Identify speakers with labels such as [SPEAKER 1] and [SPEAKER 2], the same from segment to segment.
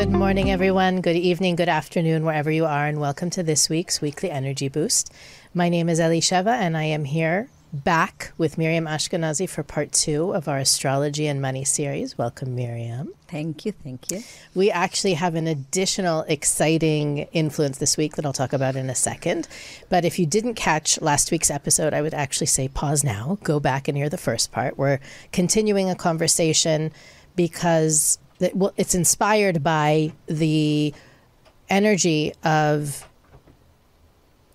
[SPEAKER 1] Good morning, everyone. Good evening, good afternoon, wherever you are, and welcome to this week's Weekly Energy Boost. My name is Elisheva, and I am here back with Miriam Ashkenazi for part 2 of our Astrology and Money series. Welcome, Miriam.
[SPEAKER 2] Thank you, thank you.
[SPEAKER 1] We actually have an additional exciting influence this week that I'll talk about in a second. But if you didn't catch last week's episode, I would actually say pause now, go back and hear the first part. We're continuing a conversation because it's inspired by the energy of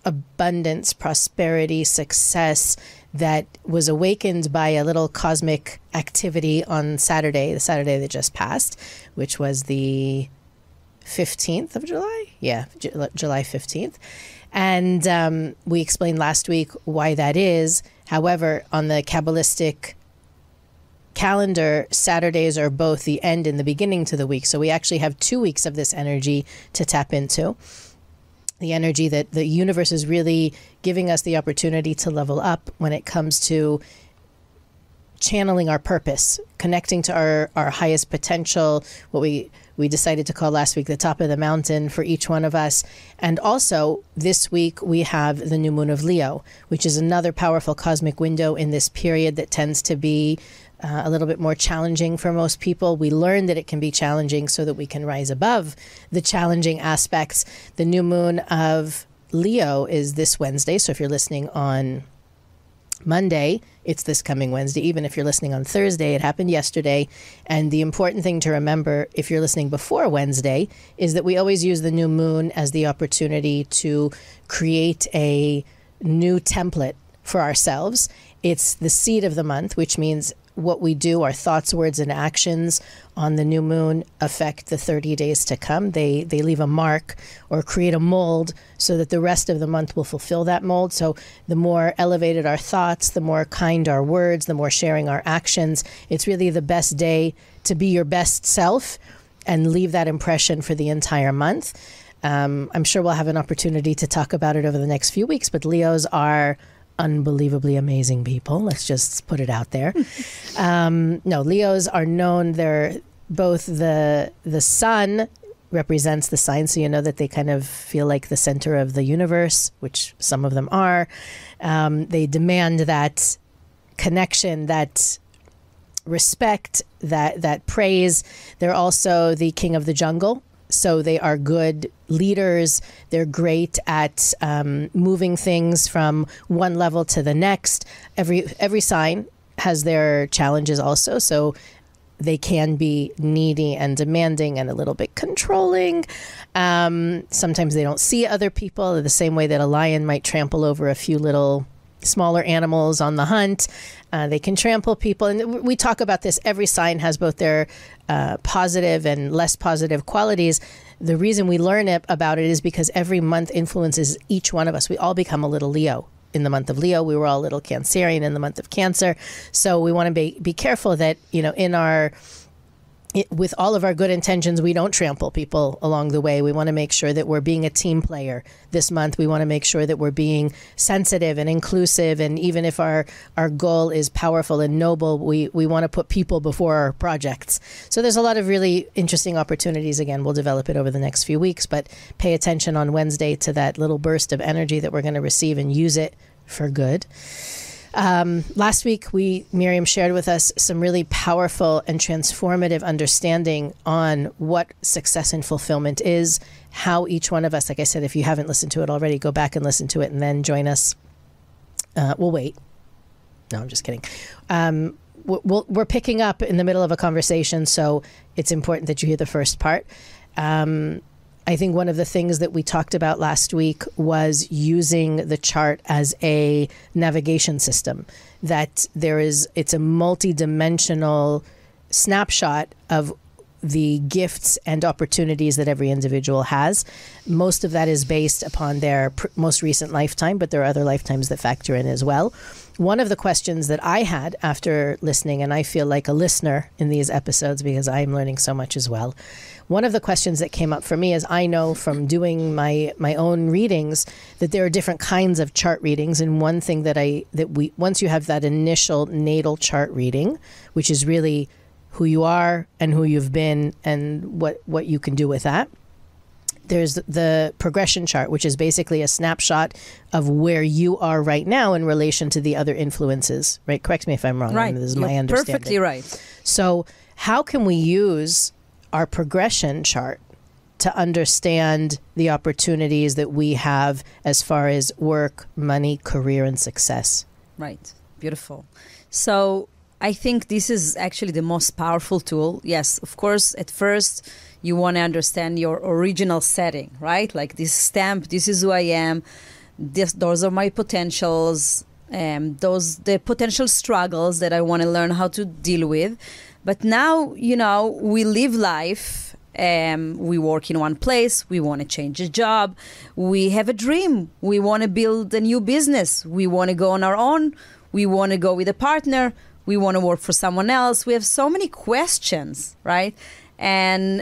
[SPEAKER 1] abundance, prosperity, success that was awakened by a little cosmic activity on Saturday, the Saturday that just passed, which was the 15th of July. Yeah, July 15th. And we explained last week why that is. However, on the Kabbalistic calendar, Saturdays are both the end and the beginning to the week. So we actually have 2 weeks of this energy to tap into. The energy that the universe is really giving us the opportunity to level up when it comes to channeling our purpose, connecting to our highest potential, what we decided to call last week the top of the mountain for each one of us. And also this week we have the new moon of Leo, which is another powerful cosmic window in this period that tends to be a little bit more challenging for most people. We learn that it can be challenging so that we can rise above the challenging aspects. The new moon of Leo is this Wednesday. So if you're listening on Monday, it's this coming Wednesday. Even if you're listening on Thursday, it happened yesterday. And the important thing to remember if you're listening before Wednesday is that we always use the new moon as the opportunity to create a new template for ourselves. It's the seed of the month, which means what we do, our thoughts, words, and actions on the new moon affect the 30 days to come. They leave a mark or create a mold so that the rest of the month will fulfill that mold. So the more elevated our thoughts, the more kind our words, the more sharing our actions. It's really the best day to be your best self and leave that impression for the entire month. I'm sure we'll have an opportunity to talk about it over the next few weeks, but Leos are unbelievably amazing people. Let's just put it out there. No, Leos are known. They're both the sun represents the sign, so you know that they kind of feel like the center of the universe, which some of them are. They demand that connection, that respect, that praise. They're also the king of the jungle. So they are good leaders. They're great at moving things from one level to the next. Every sign has their challenges also. So they can be needy and demanding and a little bit controlling. Sometimes they don't see other people the same way that a lion might trample over a few little smaller animals on the hunt. They can trample people. And we talk about this. Every sign has both their positive and less positive qualities. The reason we learn about it is because every month influences each one of us. We all become a little Leo. In the month of Leo, we were all a little Cancerian in the month of Cancer. So we want to be careful that, with all of our good intentions, we don't trample people along the way. We want to make sure that we're being a team player this month. We want to make sure that we're being sensitive and inclusive. And even if our goal is powerful and noble, we want to put people before our projects. So there's a lot of really interesting opportunities. Again, we'll develop it over the next few weeks, but pay attention on Wednesday to that little burst of energy that we're going to receive and use it for good. Last week, Miriam shared with us some really powerful and transformative understanding on what success and fulfillment is, how each one of us, like I said, if you haven't listened to it already, go back and listen to it and then join us. We'll wait. No, I'm just kidding. We're picking up in the middle of a conversation, so it's important that you hear the first part. I think one of the things that we talked about last week was using the chart as a navigation system, that it's a multi-dimensional snapshot of the gifts and opportunities that every individual has. Most of that is based upon their most recent lifetime, but there are other lifetimes that factor in as well. One of the questions that I had after listening, and I feel like a listener in these episodes because I'm learning so much as well. One of the questions that came up for me is I know from doing my own readings that there are different kinds of chart readings. And one thing once you have that initial natal chart reading, which is really who you are and who you've been and what you can do with that. There's the progression chart, which is basically a snapshot of where you are right now in relation to the other influences, right? Correct me if I'm wrong.
[SPEAKER 2] Right.
[SPEAKER 1] This is
[SPEAKER 2] You're
[SPEAKER 1] my understanding.
[SPEAKER 2] perfectly right.
[SPEAKER 1] So how can we use our progression chart to understand the opportunities that we have as far as work, money, career, and success?
[SPEAKER 2] Right. Beautiful. So I think this is actually the most powerful tool. Yes, of course, at first you want to understand your original setting, right? Like this stamp, this is who I am. Those are my potentials. The potential struggles that I want to learn how to deal with. But now, we live life. We work in one place. We want to change a job. We have a dream. We want to build a new business. We want to go on our own. We want to go with a partner. We want to work for someone else. We have so many questions, right? And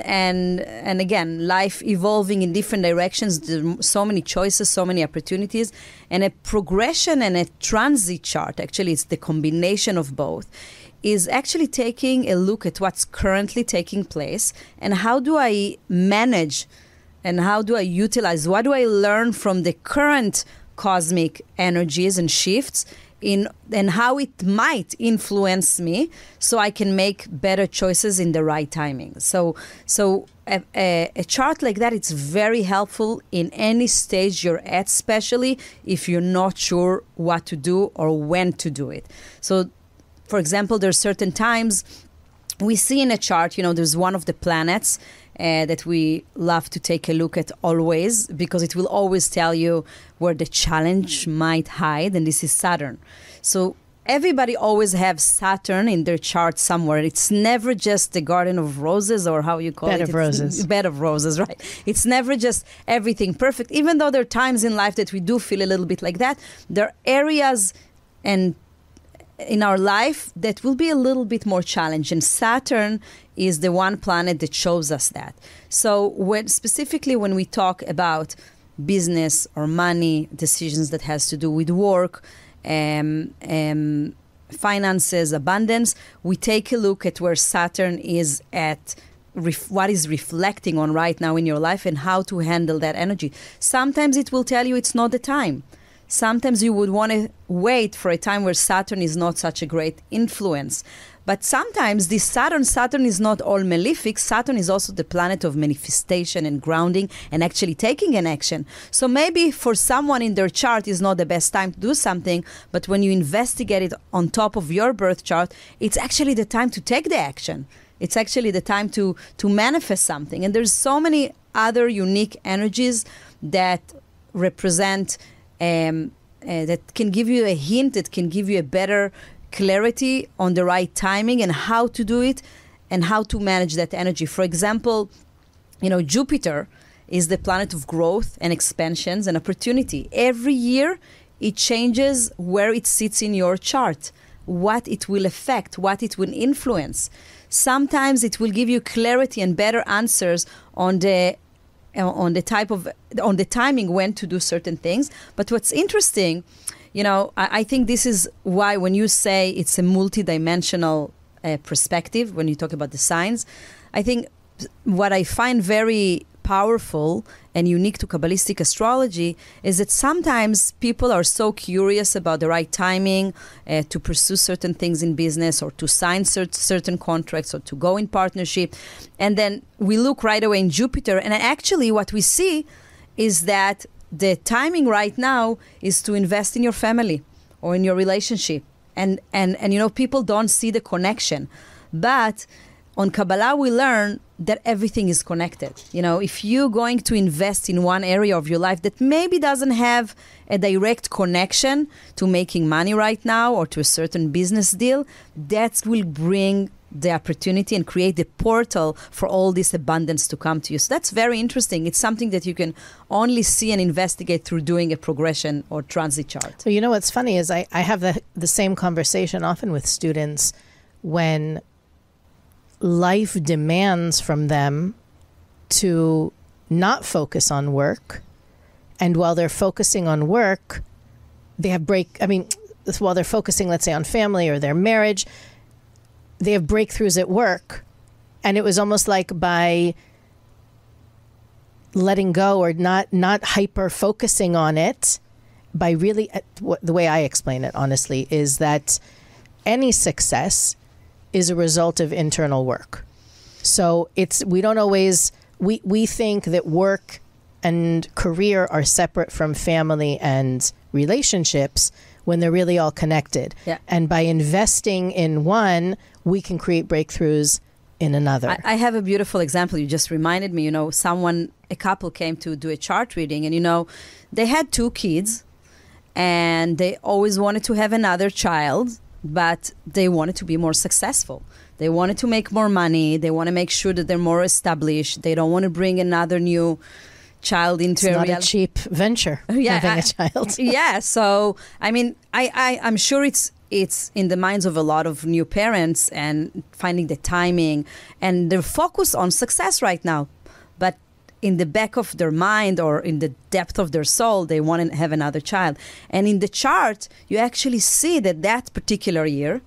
[SPEAKER 2] again, life evolving in different directions. There's so many choices, so many opportunities, and a progression and a transit chart. Actually, it's the combination of both. Is actually taking a look at what's currently taking place and how do I manage and how do I utilize, what do I learn from the current cosmic energies and shifts and how it might influence me so I can make better choices in the right timing. So a chart like that, it's very helpful in any stage you're at, especially if you're not sure what to do or when to do it. So for example, there's certain times we see in a chart, there's one of the planets that we love to take a look at always, because it will always tell you where the challenge might hide, and this is Saturn. So everybody always have Saturn in their chart somewhere. It's never just the Garden of Roses, or how you call it.
[SPEAKER 1] Bed of Roses.
[SPEAKER 2] Bed of Roses, right. It's never just everything perfect. Even though there are times in life that we do feel a little bit like that, there are areas and in our life that will be a little bit more challenging. Saturn is the one planet that shows us that. So specifically when we talk about business or money, decisions that has to do with work, finances, abundance, we take a look at where Saturn is at, what is reflecting on right now in your life and how to handle that energy. Sometimes it will tell you it's not the time. Sometimes you would want to wait for a time where Saturn is not such a great influence. But sometimes this Saturn is not all malefic. Saturn is also the planet of manifestation and grounding and actually taking an action. So maybe for someone in their chart is not the best time to do something, but when you investigate it on top of your birth chart, it's actually the time to take the action. It's actually the time to manifest something. And there's so many other unique energies that represent that can give you a hint, that can give you a better clarity on the right timing and how to do it and how to manage that energy. For example, Jupiter is the planet of growth and expansions and opportunity. Every year it changes where it sits in your chart, what it will affect, what it will influence. Sometimes it will give you clarity and better answers on the timing when to do certain things. But what's interesting, I think this is why when you say it's a multidimensional perspective, when you talk about the signs, I think what I find very powerful and unique to Kabbalistic astrology is that sometimes people are so curious about the right timing to pursue certain things in business or to sign certain contracts or to go in partnership. And then we look right away in Jupiter. And actually what we see is that the timing right now is to invest in your family or in your relationship. And people don't see the connection. But on Kabbalah, we learn that everything is connected. If you're going to invest in one area of your life that maybe doesn't have a direct connection to making money right now or to a certain business deal, that will bring the opportunity and create the portal for all this abundance to come to you. So that's very interesting. It's something that you can only see and investigate through doing a progression or transit chart.
[SPEAKER 1] So what's funny is I have the same conversation often with students when life demands from them to not focus on work. And while they're focusing on work, they have while they're focusing, let's say, on family or their marriage, they have breakthroughs at work. And it was almost like by letting go or not hyper focusing on it, by really, the way I explain it, honestly, is that any success is a result of internal work. So we don't always, we think that work and career are separate from family and relationships when they're really all connected.
[SPEAKER 2] Yeah.
[SPEAKER 1] And by investing in one, we can create breakthroughs in another.
[SPEAKER 2] I have a beautiful example. You just reminded me, a couple came to do a chart reading, and, they had 2 kids and they always wanted to have another child, but they wanted to be more successful. They wanted to make more money. They want to make sure that they're more established. They don't want to bring another new child into
[SPEAKER 1] it's not a cheap venture, having a child.
[SPEAKER 2] Yeah. So, I'm sure it's in the minds of a lot of new parents and finding the timing, and they're focused on success right now. But in the back of their mind or in the depth of their soul, they want to have another child. And in the chart, you actually see that particular year,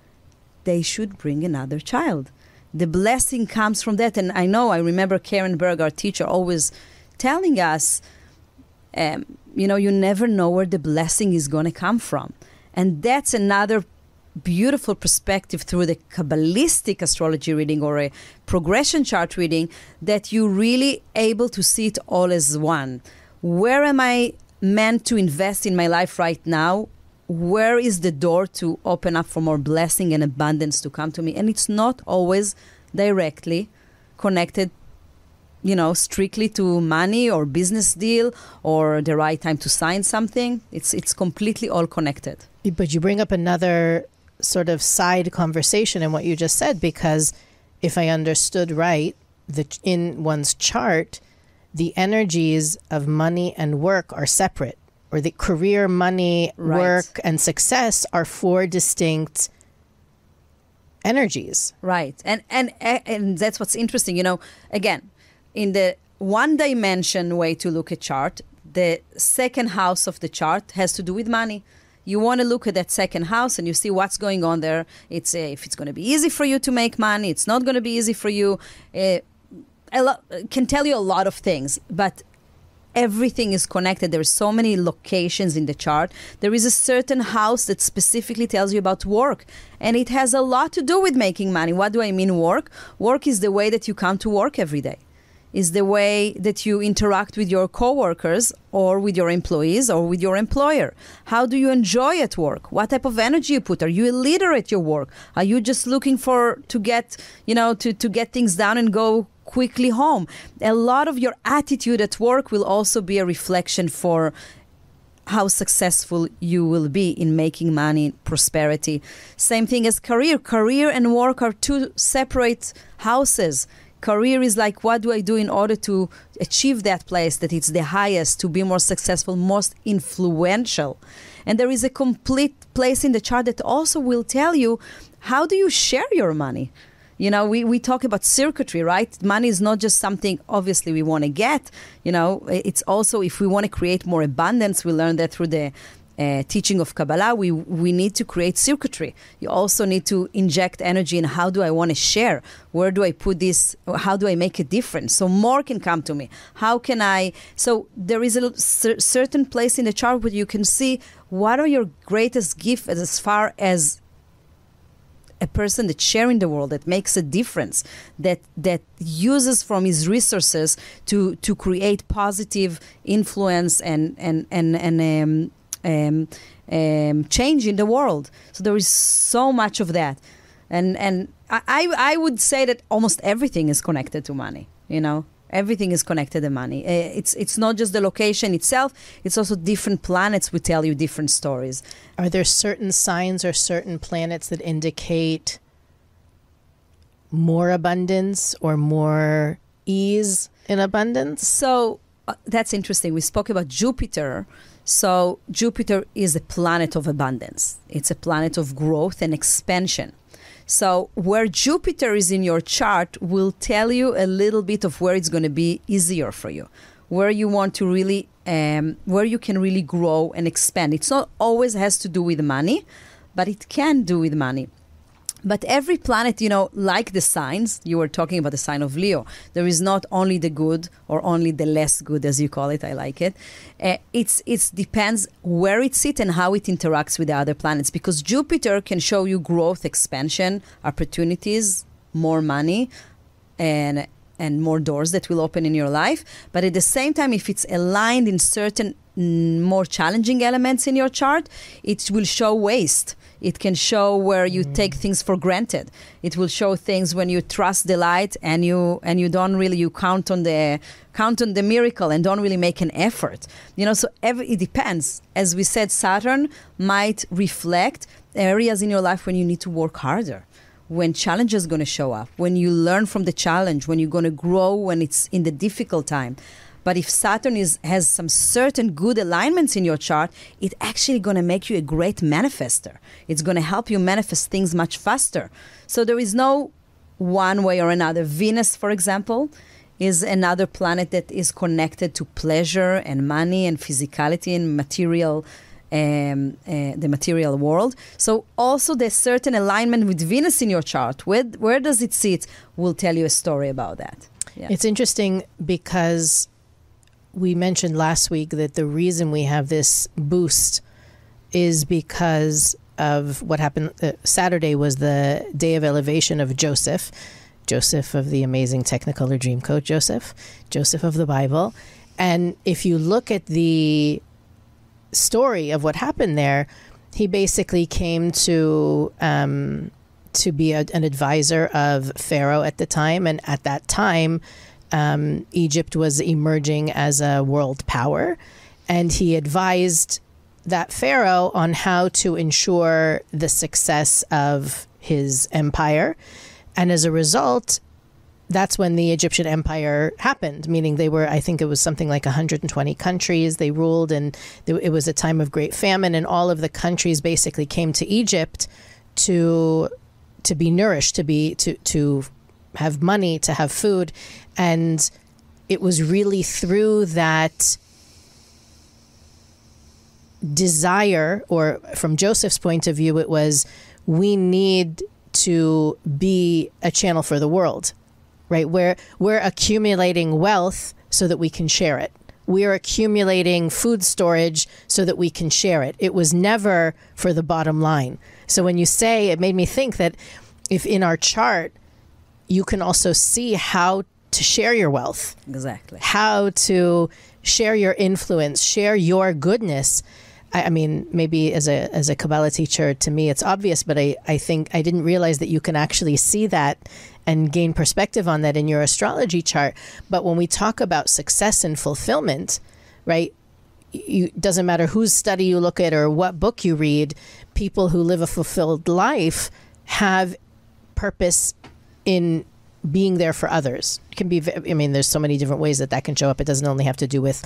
[SPEAKER 2] they should bring another child. The blessing comes from that. And I remember Karen Berg, our teacher, always telling us, you never know where the blessing is going to come from. And that's another beautiful perspective through the Kabbalistic astrology reading or a progression chart reading, that you're really able to see it all as one. Where am I meant to invest in my life right now? Where is the door to open up for more blessing and abundance to come to me? And it's not always directly connected, strictly to money or business deal or the right time to sign something. It's completely all connected.
[SPEAKER 1] But you bring up another sort of side conversation in what you just said, because if I understood right, in one's chart, the energies of money and work are separate, or the career, money, work, and success are 4 distinct energies.
[SPEAKER 2] Right. And that's what's interesting. Again, in the one-dimension way to look at chart, the second house of the chart has to do with money. You want to look at that second house and you see what's going on there. It's if it's going to be easy for you to make money, it's not going to be easy for you. Can tell you a lot of things, but everything is connected. There are so many locations in the chart. There is a certain house that specifically tells you about work, and it has a lot to do with making money. What do I mean work? Work is the way that you come to work every day. Is the way that you interact with your coworkers or with your employees or with your employer. How do you enjoy at work? What type of energy you put? Are you a leader at your work? Are you just looking to get things done and go quickly home? A lot of your attitude at work will also be a reflection for how successful you will be in making money, prosperity. Same thing as career. Career and work are 2 separate houses. Career is like, what do I do in order to achieve that place that it's the highest, to be more successful, most influential. And there is a complete place in the chart that also will tell you, how do you share your money? We talk about circuitry, right? Money is not just something, obviously, we want to get. It's also, if we want to create more abundance, we learn that through the teaching of Kabbalah, we need to create circuitry. You also need to inject energy in how do I want to share? Where do I put this? How do I make a difference? So more can come to me. How can I? So there is a certain place in the chart where you can see what are your greatest gifts as far as a person that's sharing the world, that makes a difference, that uses from his resources to create positive influence and change in the world. So there is so much of that, and I would say that almost everything is connected to money. Everything is connected to money. It's not just the location itself, it's also different planets will tell you different stories.
[SPEAKER 1] Are there certain signs or certain planets that indicate more abundance or more ease in abundance?
[SPEAKER 2] So that's interesting. We spoke about Jupiter. So Jupiter is a planet of abundance. It's a planet of growth and expansion. So where Jupiter is in your chart will tell you a little bit of where it's going to be easier for you, where you want to really, where you can really grow and expand. It's not always has to do with money, but it can do with money. But every planet, like the signs, you were talking about the sign of Leo, there is not only the good or only the less good, as you call it. I like it. It depends where it sits and how it interacts with the other planets. Because Jupiter can show you growth, expansion, opportunities, more money, and more doors that will open in your life. But at the same time, if it's aligned in certain more challenging elements in your chart, it will show waste. It can show where you take things for granted. It will show things when you trust the light and you don't really, you count on the miracle and don't really make an effort. So it depends. As we said, Saturn might reflect areas in your life when you need to work harder, when challenges are going to show up, when you learn from the challenge, when you're going to grow when it's in the difficult time. But if Saturn has some certain good alignments in your chart, it's actually going to make you a great manifester. It's going to help you manifest things much faster. So there is no one way or another. Venus, for example, is another planet that is connected to pleasure and money and physicality and material, the material world. So also there's certain alignment with Venus in your chart. Where does it sit? We'll tell you a story about that. Yeah.
[SPEAKER 1] It's interesting because we mentioned last week that the reason we have this boost is because of what happened. Saturday was the day of elevation of Joseph of the amazing Technicolor Dreamcoat, Joseph of the Bible. And if you look at the story of what happened there, he basically came to be an advisor of Pharaoh at the time. And at that time, Egypt was emerging as a world power, and he advised that Pharaoh on how to ensure the success of his empire. And as a result, that's when the Egyptian empire happened, meaning they were, I think it was something like 120 countries they ruled, and it was a time of great famine, and all of the countries basically came to Egypt to be nourished, to have money, to have food. And it was really through that desire, or from Joseph's point of view, it was, we need to be a channel for the world, right? We're accumulating wealth so that we can share it. We're accumulating food storage so that we can share it. It was never for the bottom line. So when you say, it made me think that if in our chart, you can also see how to share your wealth. Exactly. How to share your influence, share your goodness. I mean, maybe as a Kabbalah teacher, to me, it's obvious, but I think I didn't realize that you can actually see that and gain perspective on that in your astrology chart. But when we talk about success and fulfillment, right, it doesn't matter whose study you look at or what book you read, people who live a fulfilled life have purpose in being there for others. It can be, I mean, there's so many different ways that can show up. It doesn't only have to do with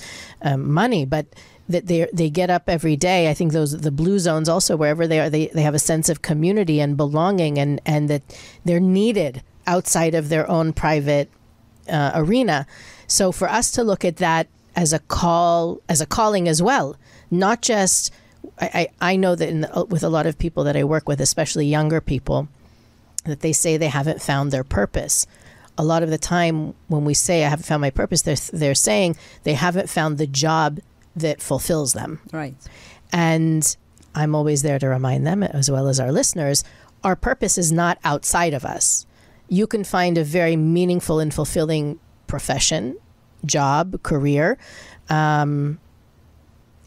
[SPEAKER 1] money, but that they get up every day. I think the blue zones also, wherever they are, they have a sense of community and belonging, and that they're needed outside of their own private arena. So for us to look at that as a calling as well, not just, I know that with a lot of people that I work with, especially younger people, that they say they haven't found their purpose. A lot of the time when we say I haven't found my purpose, they're saying they haven't found the job that fulfills them.
[SPEAKER 2] Right.
[SPEAKER 1] And I'm always there to remind them, as well as our listeners, our purpose is not outside of us. You can find a very meaningful and fulfilling profession, job, career,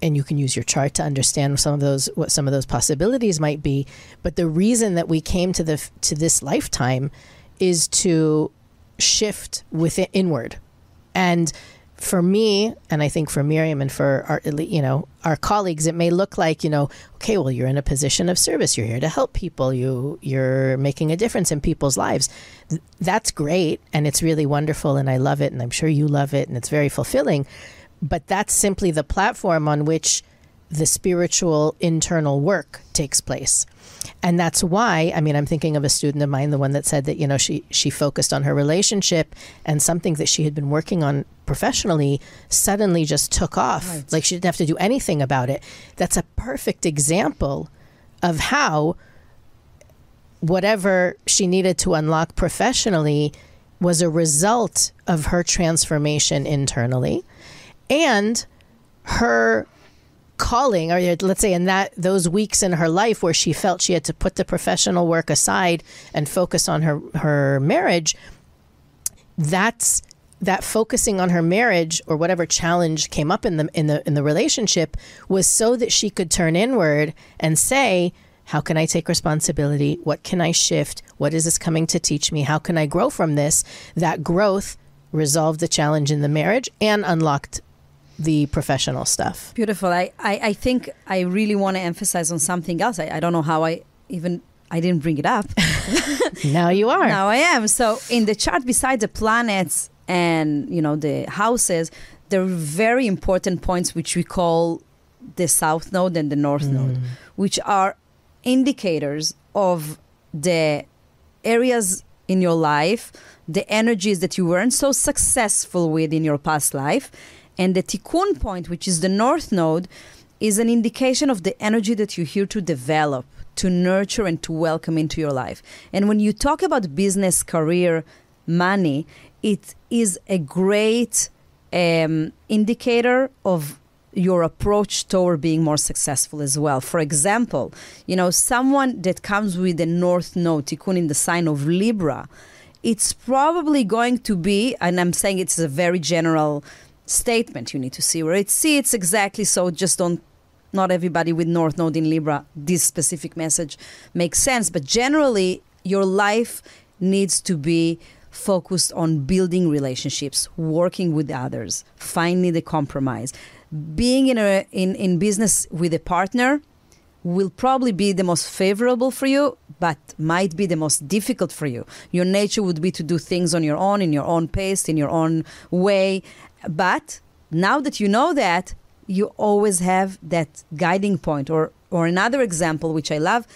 [SPEAKER 1] and you can use your chart to understand what some of those possibilities might be. But the reason that we came to this lifetime is to shift inward. And for me, and I think for Miriam and for our colleagues, it may look like, okay, well, you're in a position of service. You're here to help people. You're making a difference in people's lives. That's great. And it's really wonderful. And I love it. And I'm sure you love it. And it's very fulfilling. But that's simply the platform on which the spiritual internal work takes place. And that's why, I mean, I'm thinking of a student of mine, the one that said that, she focused on her relationship, and something that she had been working on professionally suddenly just took off. Right. Like she didn't have to do anything about it. That's a perfect example of how whatever she needed to unlock professionally was a result of her transformation internally and her calling, or let's say in those weeks in her life where she felt she had to put the professional work aside and focus on her marriage, that focusing on her marriage or whatever challenge came up in the relationship was so that she could turn inward and say, how can I take responsibility? What can I shift? What is this coming to teach me? How can I grow from this? That growth resolved the challenge in the marriage and unlocked the professional stuff.
[SPEAKER 2] Beautiful. I think I really want to emphasize on something else. I don't know how I didn't bring it up.
[SPEAKER 1] Now you are.
[SPEAKER 2] Now I am. So in the chart, beside the planets and the houses, there are very important points which we call the South Node and the North Node, which are indicators of the areas in your life, the energies that you weren't so successful with in your past life. And the Tikkun point, which is the North Node, is an indication of the energy that you're here to develop, to nurture, and to welcome into your life. And when you talk about business, career, money, it is a great indicator of your approach toward being more successful as well. For example, someone that comes with the North Node, Tikkun in the sign of Libra, it's probably going to be, and I'm saying it's a very general statement, you need to see where it sits exactly, so just not everybody with North Node in Libra, this specific message makes sense, but generally your life needs to be focused on building relationships, working with others, finding the compromise. Being in business with a partner will probably be the most favorable for you, but might be the most difficult for you. Your nature would be to do things on your own, in your own pace, in your own way. But now that you know that, you always have that guiding point. Or another example, which I love,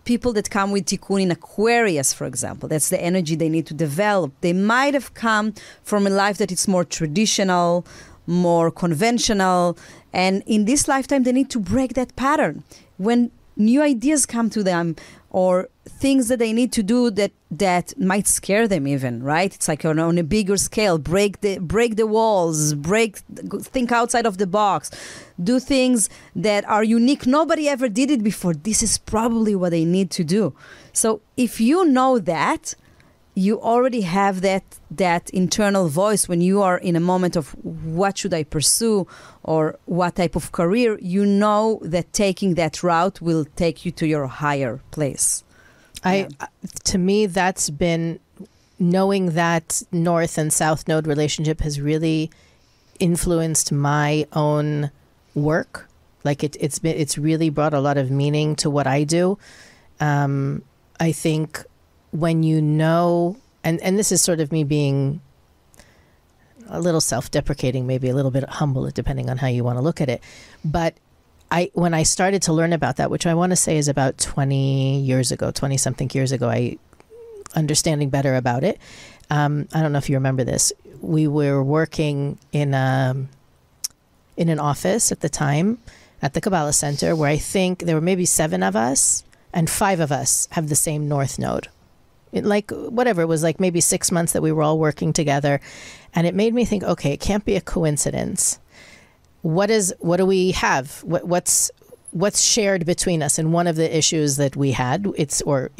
[SPEAKER 2] people that come with Tikkun in Aquarius, for example. That's the energy they need to develop. They might have come from a life that is more traditional, more conventional. And in this lifetime, they need to break that pattern. When new ideas come to them, or things that they need to do that might scare them even, right? It's like on a bigger scale, break the walls, think outside of the box, do things that are unique. Nobody ever did it before. This is probably what they need to do. So if you know that, you already have that internal voice when you are in a moment of what should I pursue or what type of career, you know that taking that route will take you to your higher place.
[SPEAKER 1] To me, that's been knowing that North and South Node relationship has really influenced my own work. Like it's really brought a lot of meaning to what I do. I think when you know, and this is sort of me being a little self-deprecating, maybe a little bit humble, depending on how you want to look at it. But when I started to learn about that, which I want to say is about 20 something years ago, I understanding better about it. I don't know if you remember this. We were working in an office at the time at the Kabbalah Center, where I think there were maybe 7 of us and 5 of us have the same North Node. It was like maybe 6 months that we were all working together. And it made me think, okay, it can't be a coincidence. What do we have? What's shared between us? And one of the issues that we had, it's one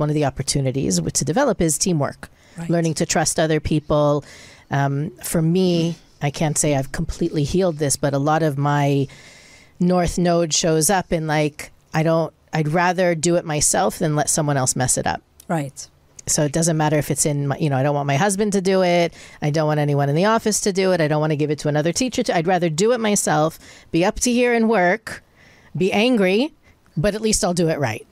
[SPEAKER 1] of the opportunities to develop is teamwork, right. Learning to trust other people. For me, I can't say I've completely healed this, but a lot of my North Node shows up in I'd rather do it myself than let someone else mess it up.
[SPEAKER 2] Right.
[SPEAKER 1] So it doesn't matter if it's in, I don't want my husband to do it. I don't want anyone in the office to do it. I don't want to give it to another teacher. I'd rather do it myself, be up to here and work, be angry, but at least I'll do it right.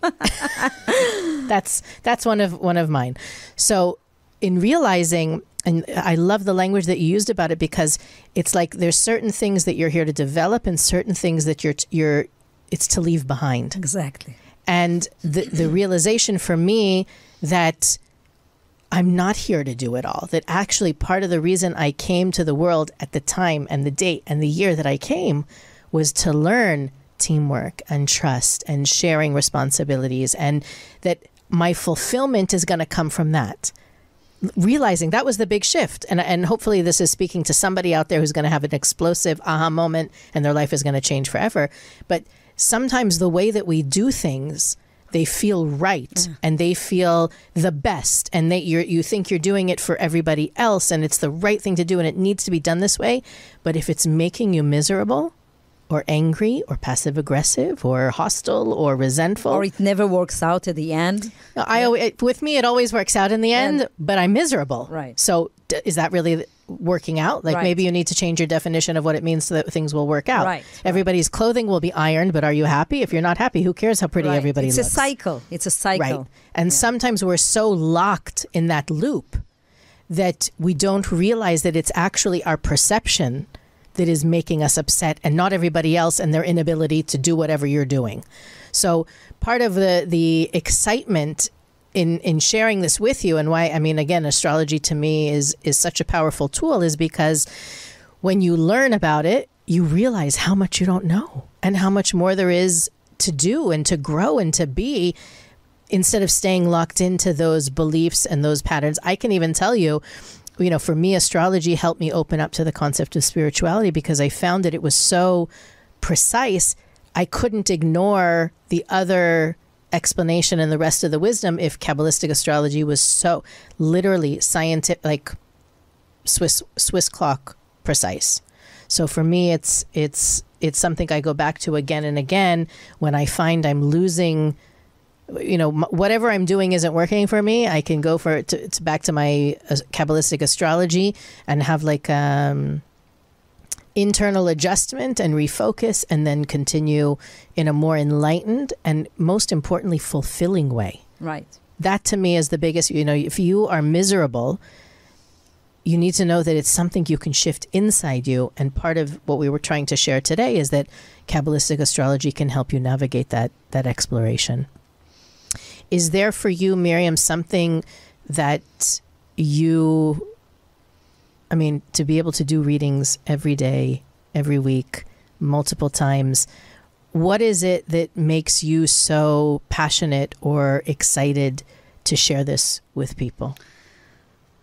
[SPEAKER 1] That's one of mine. So in realizing, and I love the language that you used about it, because it's like there's certain things that you're here to develop and certain things that it's to leave behind.
[SPEAKER 2] Exactly.
[SPEAKER 1] And the realization for me that I'm not here to do it all. That actually part of the reason I came to the world at the time and the date and the year that I came was to learn teamwork and trust and sharing responsibilities, and that my fulfillment is going to come from that. Realizing that was the big shift. And hopefully this is speaking to somebody out there who's going to have an explosive aha moment and their life is going to change forever. But sometimes the way that we do things, they feel right and they feel the best, and you think you're doing it for everybody else and it's the right thing to do and it needs to be done this way. But if it's making you miserable or angry or passive aggressive or hostile or resentful,
[SPEAKER 2] or it never works out at the end.
[SPEAKER 1] With me, it always works out in the end, but I'm miserable.
[SPEAKER 2] Right.
[SPEAKER 1] So is that really working out? Like maybe you need to change your definition of what it means so that things will work out.
[SPEAKER 2] Right.
[SPEAKER 1] Everybody's clothing will be ironed, but are you happy? If you're not happy, who cares how pretty everybody looks?
[SPEAKER 2] It's a cycle. It's a cycle.
[SPEAKER 1] Right. And sometimes we're so locked in that loop that we don't realize that it's actually our perception that is making us upset and not everybody else and their inability to do whatever you're doing. So part of the excitement in sharing this with you, and why, I mean, again, astrology to me is such a powerful tool, is because when you learn about it, you realize how much you don't know and how much more there is to do and to grow and to be, instead of staying locked into those beliefs and those patterns. I can even tell you, for me, astrology helped me open up to the concept of spirituality because I found that it was so precise. I couldn't ignore the other explanation and the rest of the wisdom if Kabbalistic astrology was so literally scientific, like Swiss clock precise. So for me, it's something I go back to again and again when I find I'm losing. Whatever I'm doing isn't working for me. I can go for it's back to my Kabbalistic astrology and have like internal adjustment and refocus, and then continue in a more enlightened and, most importantly, fulfilling way.
[SPEAKER 2] Right.
[SPEAKER 1] That to me is the biggest. If you are miserable, you need to know that it's something you can shift inside you. And part of what we were trying to share today is that Kabbalistic astrology can help you navigate that exploration. Is there for you, Miriam, something that to be able to do readings every day, every week, multiple times, what is it that makes you so passionate or excited to share this with people?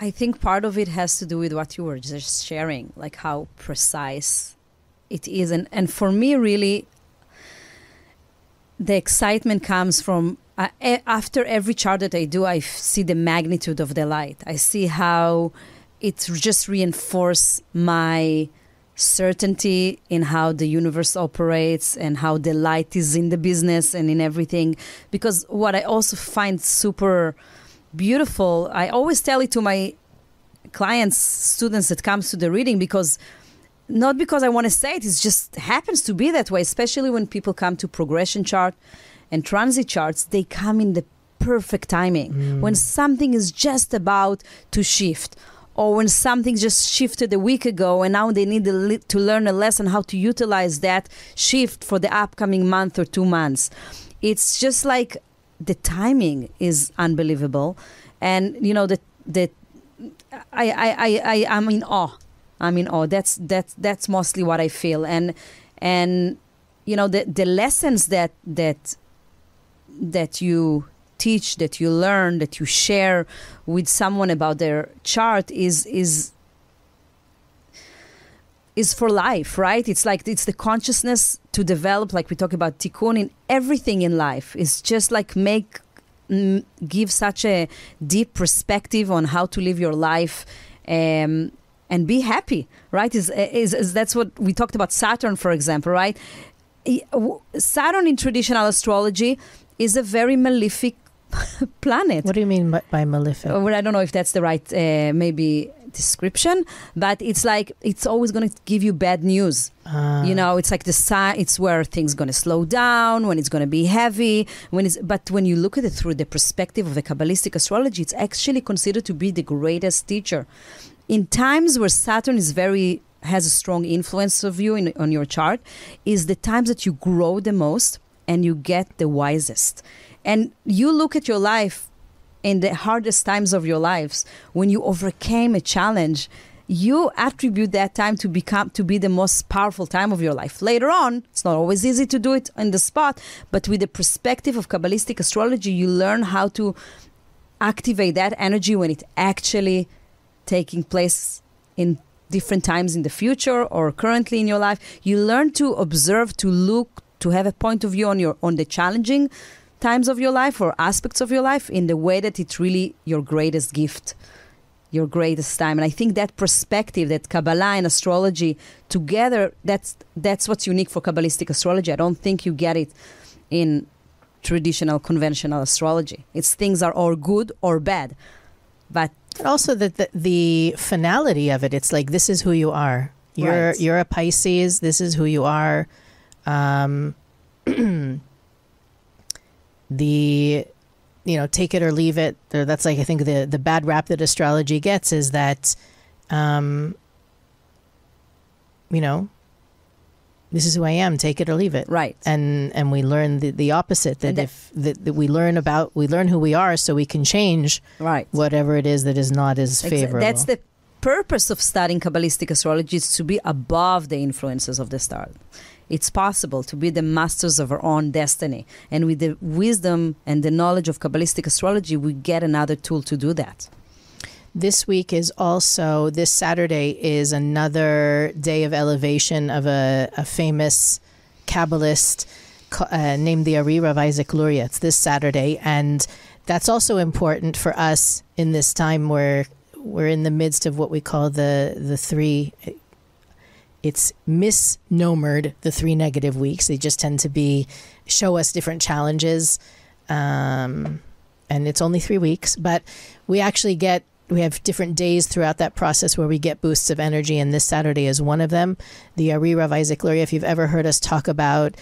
[SPEAKER 2] I think part of it has to do with what you were just sharing, like how precise it is. And for me, really, the excitement comes from after every chart that I do, I see the magnitude of the light. I see how it just reinforces my certainty in how the universe operates and how the light is in the business and in everything. Because what I also find super beautiful, I always tell it to my clients, students that comes to the reading, not because I want to say it, it just happens to be that way, especially when people come to progression chart and transit charts, they come in the perfect timing. When something is just about to shift, or when something just shifted a week ago and now they need to learn a lesson how to utilize that shift for the upcoming month or 2 months. It's just like the timing is unbelievable. And, I'm in awe. I'm in awe. That's mostly what I feel. And the lessons that you teach, that you learn, that you share with someone about their chart is for life, right? It's like it's the consciousness to develop, like we talk about tikkun in everything in life. It's just like give such a deep perspective on how to live your life and be happy, right? Is that's what we talked about Saturn, for example, right? Saturn in traditional astrology is a very malefic planet.
[SPEAKER 1] What do you mean by malefic?
[SPEAKER 2] Well, I don't know if that's the right maybe description, but it's like it's always going to give you bad news. It's like the sign. It's where things going to slow down, when it's going to be heavy. But when you look at it through the perspective of the Kabbalistic astrology, it's actually considered to be the greatest teacher. In times where Saturn has a strong influence of you on your chart, is the times that you grow the most and you get the wisest. And you look at your life in the hardest times of your lives, when you overcame a challenge you attribute that time to be the most powerful time of your life. Later on, it's not always easy to do it on the spot, but with the perspective of Kabbalistic astrology, you learn how to activate that energy when it's actually taking place in different times in the future or currently in your life. You learn to observe, to look, to have a point of view on the challenging times of your life or aspects of your life in the way that it's really your greatest gift, your greatest time. And I think that perspective, that Kabbalah and astrology together, that's what's unique for Kabbalistic astrology. I don't think you get it in traditional, conventional astrology. It's things are or good or bad. But
[SPEAKER 1] also the finality of it, it's like, this is who you are. You're a Pisces. This is who you are. Take it or leave it. That's like, I think the bad rap that astrology gets is that, this is who I am, take it or leave it.
[SPEAKER 2] Right.
[SPEAKER 1] And we learn the opposite, that we learn who we are so we can change whatever it is that is not as favorable.
[SPEAKER 2] That's the purpose of studying Kabbalistic astrology, is to be above the influences of the stars. It's possible to be the masters of our own destiny. And with the wisdom and the knowledge of Kabbalistic astrology, we get another tool to do that.
[SPEAKER 1] This week is also, this Saturday is another day of elevation of a famous Kabbalist named the Ari Rav Isaac Luria. It's this Saturday. And that's also important for us in this time where we're in the midst of what we call the three, it's misnomered, the 3 negative weeks. They just tend to show us different challenges. And it's only 3 weeks, but we have different days throughout that process where we get boosts of energy, and this Saturday is one of them. The Ari Rav Isaac Luria, if you've ever heard us talk about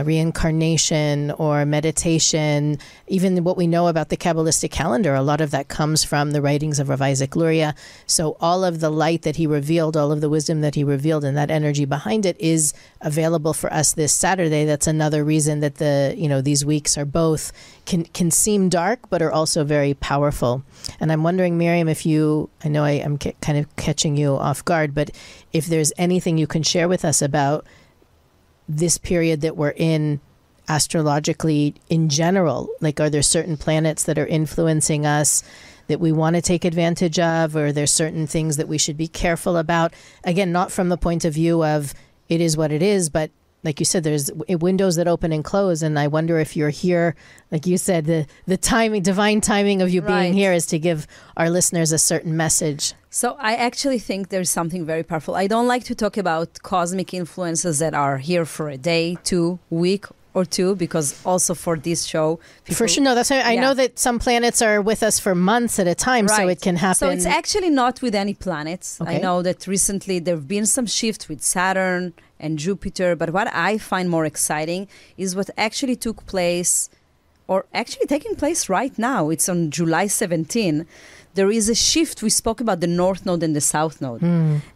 [SPEAKER 1] reincarnation or meditation, even what we know about the Kabbalistic calendar, a lot of that comes from the writings of Rav Isaac Luria. So all of the light that he revealed, all of the wisdom that he revealed, and that energy behind it is available for us this Saturday. That's another reason that these weeks are both can seem dark, but are also very powerful. And I'm wondering, Miriam, I know I am kind of catching you off guard, but if there's anything you can share with us about this period that we're in astrologically in general, like, are there certain planets that are influencing us that we want to take advantage of, or are there certain things that we should be careful about? Again, not from the point of view of it is what it is, but like you said, there's windows that open and close. And I wonder if you're here, like you said, the timing, divine timing of you being here is to give our listeners a certain message.
[SPEAKER 2] So I actually think there's something very powerful. I don't like to talk about cosmic influences that are here for a day, 2 week or 2, because also for this show,
[SPEAKER 1] for sure. No, that's why I know that some planets are with us for months at a time, so it can happen.
[SPEAKER 2] So it's actually not with any planets. Okay. I know that recently there have been some shifts with Saturn and Jupiter, but what I find more exciting is what actually took place, or actually taking place right now. It's on July 17. There is a shift. We spoke about the North Node and the South Node.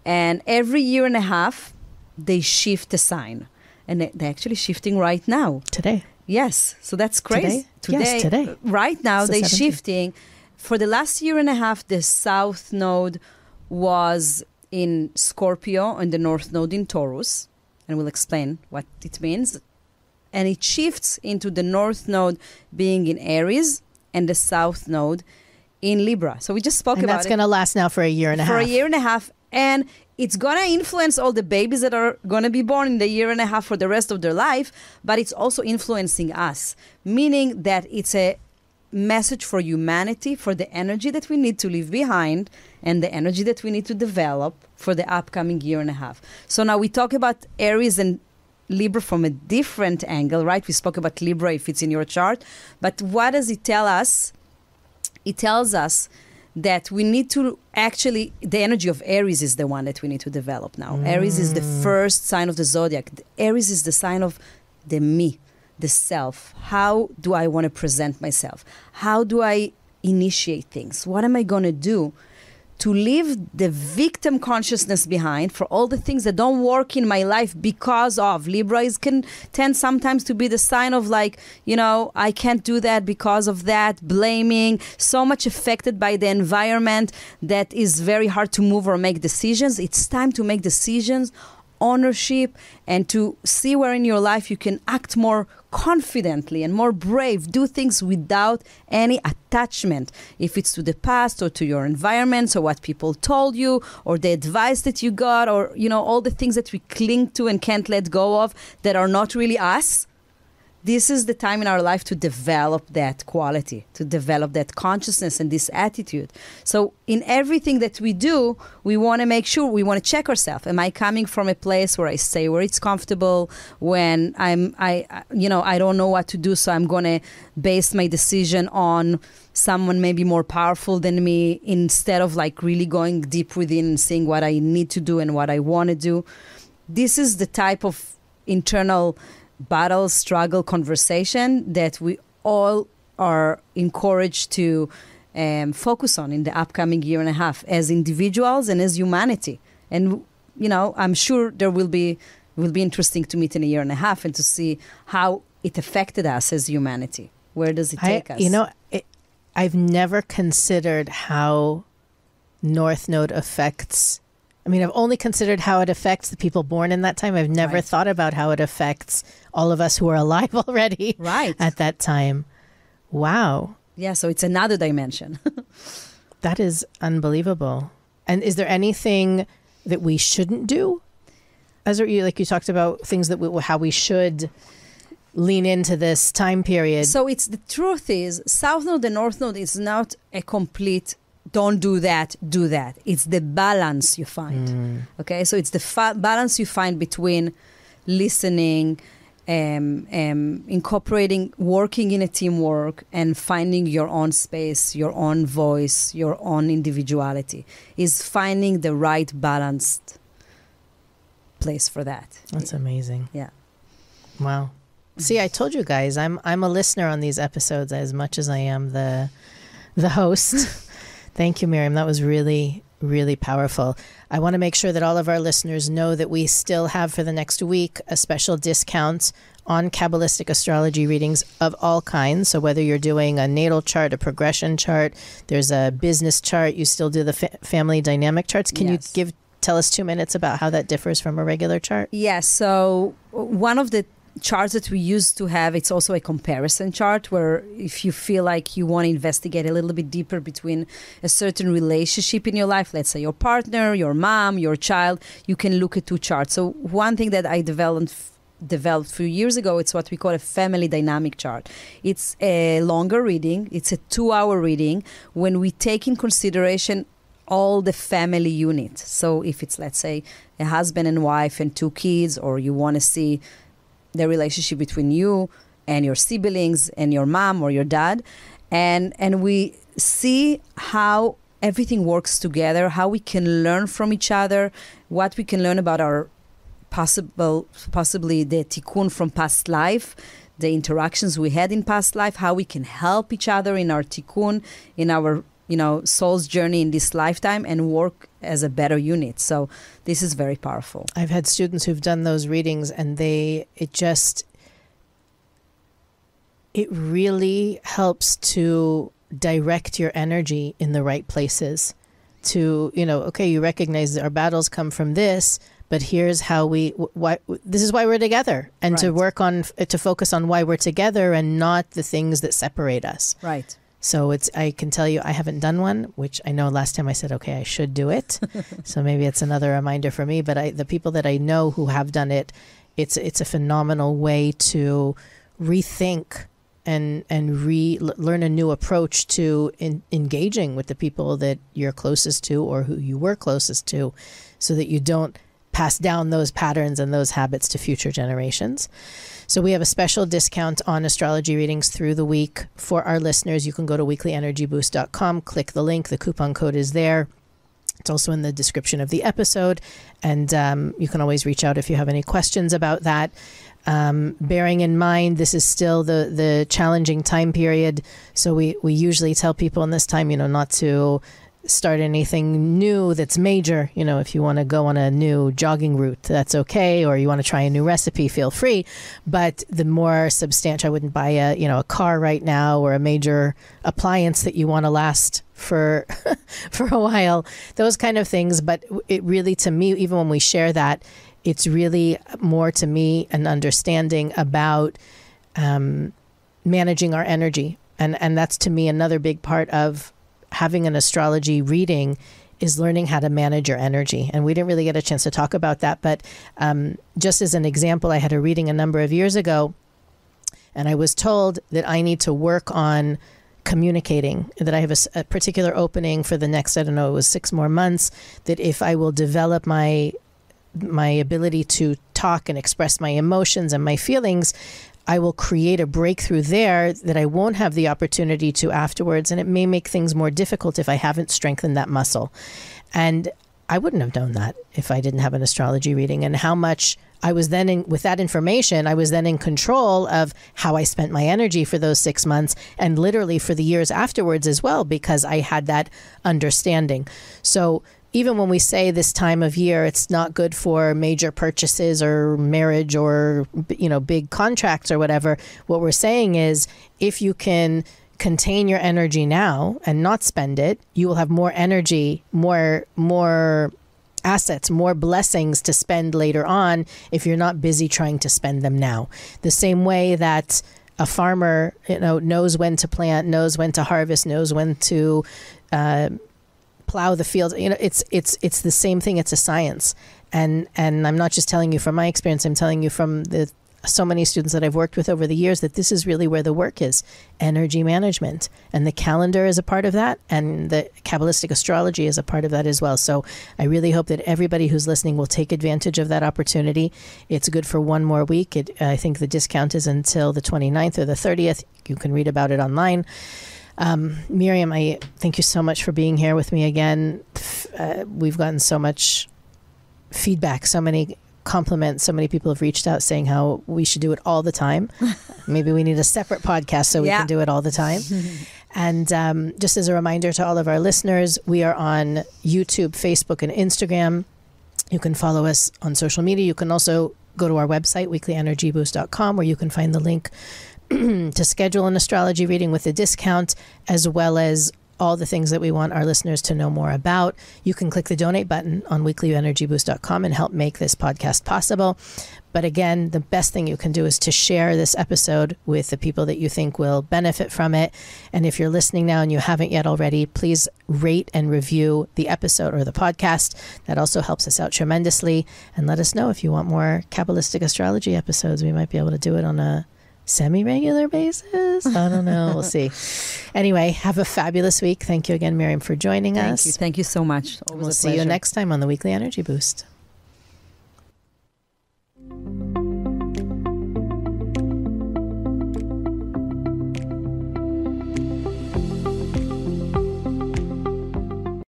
[SPEAKER 2] And every year and a half, they shift a sign. And they're actually shifting right now.
[SPEAKER 1] Today.
[SPEAKER 2] Yes. So that's crazy.
[SPEAKER 1] Yes, today.
[SPEAKER 2] Right now, they're shifting. For the last year and a half, the South Node was in Scorpio and the North Node in Taurus. And we'll explain what it means. And it shifts into the North Node being in Aries and the South Node in Libra. So we just spoke about it. And
[SPEAKER 1] that's going to last now for a year and a half.
[SPEAKER 2] For a year and a half. And it's going to influence all the babies that are going to be born in the year and a half for the rest of their life. But it's also influencing us, meaning that it's a message for humanity, for the energy that we need to leave behind and the energy that we need to develop for the upcoming year and a half. So now we talk about Aries and Libra from a different angle, right? We spoke about Libra if it's in your chart. But what does it tell us? It tells us that we need to actually, the energy of Aries is the one that we need to develop now. Aries is the first sign of the zodiac. Aries is the sign of the me, the self. How do I want to present myself? How do I initiate things? What am I going to do to leave the victim consciousness behind for all the things that don't work in my life because of. Libra can tend sometimes to be the sign of like, I can't do that because of that, blaming, so much affected by the environment that is very hard to move or make decisions. It's time to make decisions, ownership, and to see where in your life you can act more confidently and more brave, do things without any attachment, if it's to the past or to your environment or what people told you or the advice that you got, or all the things that we cling to and can't let go of that are not really us. This is the time in our life to develop that quality, to develop that consciousness and this attitude. So in everything that we do, we want to make sure, we want to check ourselves. Am I coming from a place where I stay where it's comfortable, when I don't know what to do, so I'm going to base my decision on someone maybe more powerful than me, instead of like really going deep within and seeing what I need to do and what I want to do. This is the type of internal battle, struggle, conversation that we all are encouraged to focus on in the upcoming year and a half as individuals and as humanity. And, I'm sure there will be interesting to meet in a year and a half and to see how it affected us as humanity. Where does it take us?
[SPEAKER 1] I've never considered how North Node affects. I've only considered how it affects the people born in that time. I've never thought about how it affects all of us who are alive already at that time. Wow.
[SPEAKER 2] Yeah, so it's another dimension.
[SPEAKER 1] That is unbelievable. And is there anything that we shouldn't do? Like you talked about things that how we should lean into this time period.
[SPEAKER 2] So the truth is, South Node and North Node is not a complete don't do that, do that. It's the balance you find. Okay, so it's the balance you find between listening, incorporating, working in a teamwork, and finding your own space, your own voice, your own individuality. Is finding the right balanced place for that.
[SPEAKER 1] That's amazing.
[SPEAKER 2] Yeah.
[SPEAKER 1] Wow. See, I told you guys, I'm a listener on these episodes as much as I am the host. Thank you, Miriam. That was really, really powerful. I want to make sure that all of our listeners know that we still have for the next week a special discount on Kabbalistic astrology readings of all kinds. So whether you're doing a natal chart, a progression chart, there's a business chart, you still do the family dynamic charts. Can you tell us 2 minutes about how that differs from a regular chart?
[SPEAKER 2] Yes. So one of the charts that we used to have, it's also a comparison chart where if you feel like you want to investigate a little bit deeper between a certain relationship in your life, let's say your partner, your mom, your child, you can look at two charts. So one thing that I developed a few years ago, it's what we call a family dynamic chart. It's a longer reading. It's a 2-hour reading when we take in consideration all the family units. So if it's, let's say, a husband and wife and 2 kids, or you want to see the relationship between you and your siblings and your mom or your dad. And we see how everything works together, how we can learn from each other, what we can learn about our possibly the tikkun from past life, the interactions we had in past life, how we can help each other in our tikkun, in our soul's journey in this lifetime, and work as a better unit. So this is very powerful.
[SPEAKER 1] I've had students who've done those readings, and it really helps to direct your energy in the right places. To, okay, you recognize that our battles come from this, but here's how this is why we're together, and to focus on why we're together and not the things that separate us.
[SPEAKER 2] Right.
[SPEAKER 1] So I can tell you I haven't done one, which I know last time I said, okay, I should do it. So maybe it's another reminder for me. But the people that I know who have done it, it's a phenomenal way to rethink and learn a new approach to engaging with the people that you're closest to or who you were closest to, so that you don't pass down those patterns and those habits to future generations. So we have a special discount on astrology readings through the week for our listeners. You can go to weeklyenergyboost.com, click the link. The coupon code is there. It's also in the description of the episode. And you can always reach out if you have any questions about that. Bearing in mind, this is still the challenging time period. So we usually tell people in this time, not to start anything new that's major. You know, if you want to go on a new jogging route, that's okay. Or you want to try a new recipe, feel free. But the more substantial, I wouldn't buy a car right now or a major appliance that you want to last for for a while, those kind of things. But it really, to me, even when we share that, it's really more to me an understanding about managing our energy. And that's, to me, another big part of having an astrology reading is learning how to manage your energy. And we didn't really get a chance to talk about that. But just as an example, I had a reading a number of years ago, and I was told that I need to work on communicating, that I have a particular opening for the next, I don't know, it was 6 more months, that if I will develop my ability to talk and express my emotions and my feelings, I will create a breakthrough there that I won't have the opportunity to afterwards. And it may make things more difficult if I haven't strengthened that muscle. And I wouldn't have known that if I didn't have an astrology reading, and how much I was then with that information, I was then in control of how I spent my energy for those 6 months, and literally for the years afterwards as well, because I had that understanding. So even when we say this time of year, it's not good for major purchases or marriage or, big contracts or whatever, what we're saying is, if you can contain your energy now and not spend it, you will have more energy, more assets, more blessings to spend later on if you're not busy trying to spend them now. The same way that a farmer, knows when to plant, knows when to harvest, knows when to plow the fields. It's the same thing. It's a science. And I'm not just telling you from my experience, I'm telling you from so many students that I've worked with over the years, that this is really where the work is: energy management. And the calendar is a part of that, and the Kabbalistic astrology is a part of that as well. So I really hope that everybody who's listening will take advantage of that opportunity. It's good for 1 more week. I think the discount is until the 29th or the 30th. You can read about it online. Miriam, I thank you so much for being here with me again. We've gotten so much feedback, so many compliments. So many people have reached out saying how we should do it all the time. Maybe we need a separate podcast so we can do it all the time. And just as a reminder to all of our listeners, we are on YouTube, Facebook, and Instagram. You can follow us on social media. You can also go to our website, weeklyenergyboost.com, where you can find the link to schedule an astrology reading with a discount, as well as all the things that we want our listeners to know more about. You can click the donate button on weeklyenergyboost.com and help make this podcast possible. But again, the best thing you can do is to share this episode with the people that you think will benefit from it. And if you're listening now and you haven't yet already, please rate and review the episode or the podcast. That also helps us out tremendously. And let us know if you want more Kabbalistic astrology episodes. We might be able to do it on a semi-regular basis. I don't know. We'll see. Anyway, have a fabulous week. Thank you again, Miriam, for joining us.
[SPEAKER 2] Thank you so much.
[SPEAKER 1] We'll see you next time on the Weekly Energy Boost.